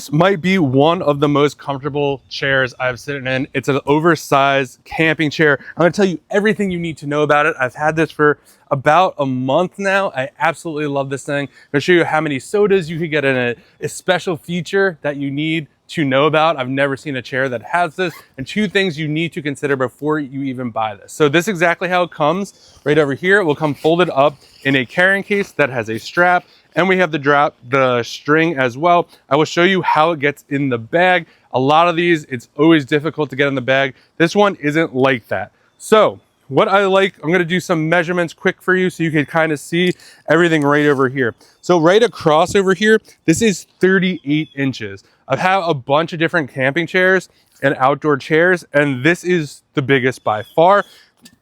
This might be one of the most comfortable chairs I've sitting in. It's an oversized camping chair. I'm gonna tell you everything you need to know about it. I've had this for about a month now. I absolutely love this thing. I'm gonna show you how many sodas you could get in it. A special feature that you need to know about. I've never seen a chair that has this, and 2 things you need to consider before you even buy this. So this is exactly how it comes. Right over here, it will come folded up in a carrying case that has a strap, and we have the string as well. I will show you how it gets in the bag. A lot of these, it's always difficult to get in the bag. This one isn't like that. So what I like, I'm gonna do some measurements quick for you so you can kind of see everything right over here. So right across over here, this is 38 inches. I've had a bunch of different camping chairs and outdoor chairs, and this is the biggest by far.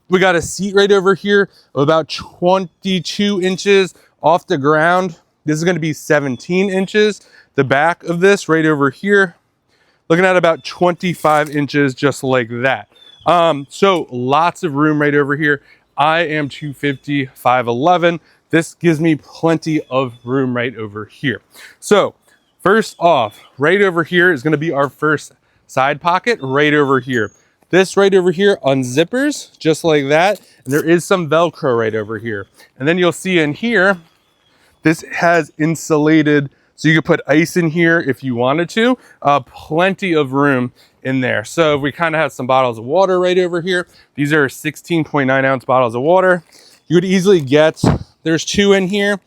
We got a seat right over here of about 22 inches off the ground. This is gonna be 17 inches. The back of this right over here, looking at about 25 inches, just like that. So lots of room right over here. I am 250, 5'11". This gives me plenty of room right over here. So first off, right over here is gonna be our first side pocket right over here. This right over here unzippers just like that. And there is some Velcro right over here. And then you'll see in here, this has insulated, so you could put ice in here if you wanted to. Plenty of room in there. So we kind of have some bottles of water right over here. These are 16.9 ounce bottles of water. You could easily get, there's 2 in here.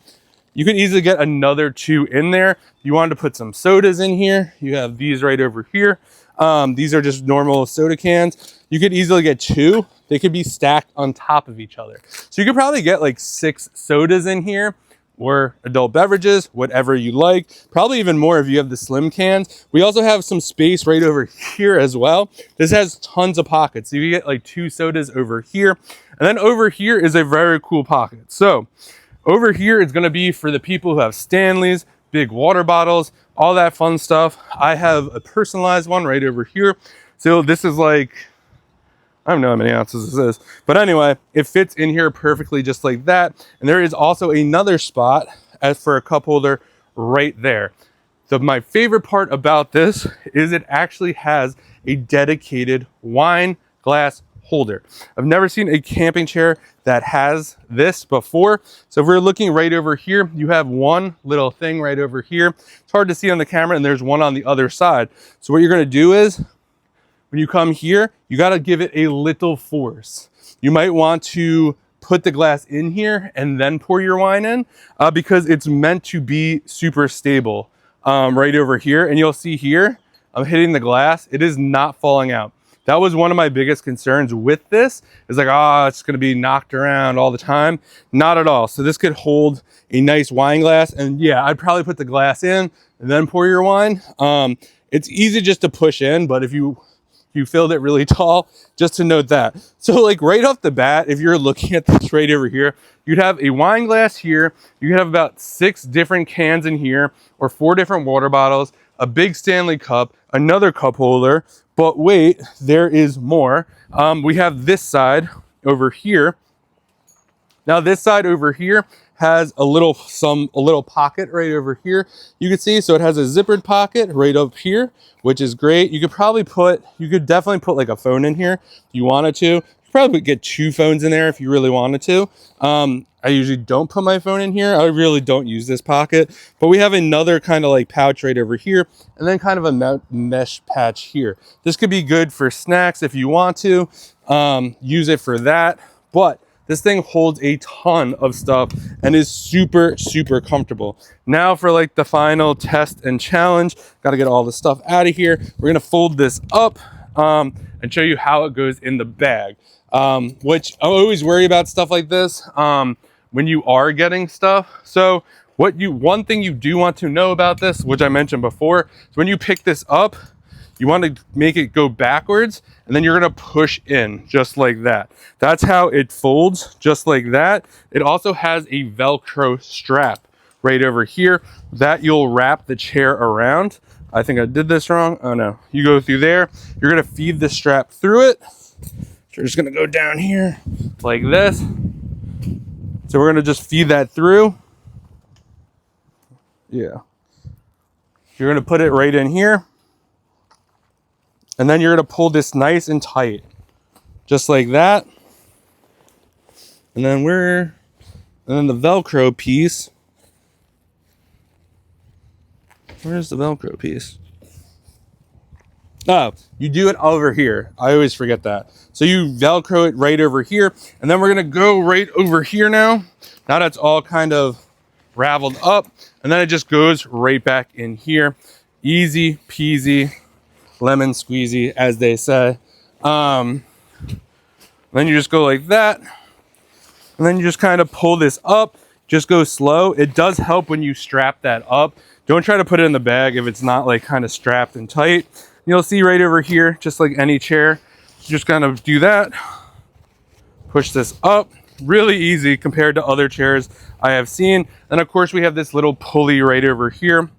You could easily get another 2 in there. If you wanted to put some sodas in here, you have these right over here. These are just normal soda cans. You could easily get 2. They could be stacked on top of each other. So you could probably get like 6 sodas in here, or adult beverages, whatever you like. Probably even more if you have the slim cans. We also have some space right over here as well. This has tons of pockets. So you get like 2 sodas over here. And then over here is a very cool pocket. So over here is gonna be for the people who have Stanleys, big water bottles, all that fun stuff. I have a personalized one right over here. So this is like, I don't know how many ounces this is, but anyway, it fits in here perfectly just like that. And there is also another spot as for a cup holder right there. My favorite part about this is it actually has a dedicated wine glass holder. I've never seen a camping chair that has this before. So if we're looking right over here, you have one little thing right over here. It's hard to see on the camera, and there's one on the other side. So what you're gonna do is, when you come here, you gotta give it a little force. You might want to put the glass in here and then pour your wine in because it's meant to be super stable right over here. And you'll see here, I'm hitting the glass. It is not falling out. That was one of my biggest concerns with this. It's like, it's gonna be knocked around all the time. Not at all. So this could hold a nice wine glass. And yeah, I'd probably put the glass in and then pour your wine. It's easy just to push in, but if you filled it really tall, just to note that. So like right off the bat, if you're looking at this right over here, you'd have a wine glass here. You could have about 6 different cans in here, or 4 different water bottles, a big Stanley cup, another cup holder. But wait, there is more. We have this side over here. Now this side over here has a little pocket right over here. You can see, so it has a zippered pocket right up here, which is great. You could definitely put like a phone in here if you wanted to. You could probably get 2 phones in there if you really wanted to. I usually don't put my phone in here. I really don't use this pocket, but we have another kind of like pouch right over here, and then kind of a mesh patch here. This could be good for snacks if you want to use it for that, but this thing holds a ton of stuff and is super, super comfortable. Now for like the final test and challenge, got to get all the stuff out of here. We're going to fold this up and show you how it goes in the bag, which I always worry about stuff like this when you are getting stuff. So one thing you do want to know about this, which I mentioned before, is when you pick this up, you want to make it go backwards, and then you're going to push in just like that. That's how it folds, just like that. It also has a Velcro strap right over here that you'll wrap the chair around. I think I did this wrong. Oh no, you go through there. You're going to feed the strap through it. You're just going to go down here like this. So we're going to just feed that through. Yeah. You're gonna put it right in here. And then you're gonna pull this nice and tight, just like that. And then the Velcro piece. Where's the Velcro piece? Oh, you do it over here. I always forget that. So you Velcro it right over here, and then we're gonna go right over here now. Now that's all kind of raveled up, and then it just goes right back in here. Easy peasy, lemon squeezy, as they say. Then you just go like that, and then you just kind of pull this up. Just go slow. It does help when you strap that up. Don't try to put it in the bag if it's not like kind of strapped and tight. You'll see right over here, just like any chair, just kind of do that. Push this up. Really easy compared to other chairs I have seen. And of course we have this little pulley right over here.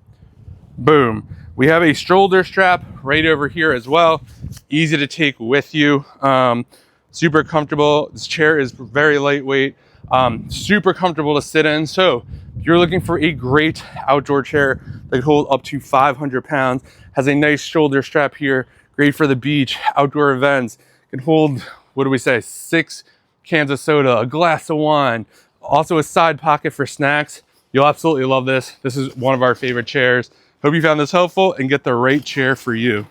Boom. We have a shoulder strap right over here as well. Easy to take with you. Super comfortable. This chair is very lightweight. Super comfortable to sit in. So if you're looking for a great outdoor chair that can hold up to 500 pounds, has a nice shoulder strap here, great for the beach, outdoor events, can hold, what do we say, 6 cans of soda, a glass of wine, also a side pocket for snacks. You'll absolutely love this. This is one of our favorite chairs. Hope you found this helpful and get the right chair for you.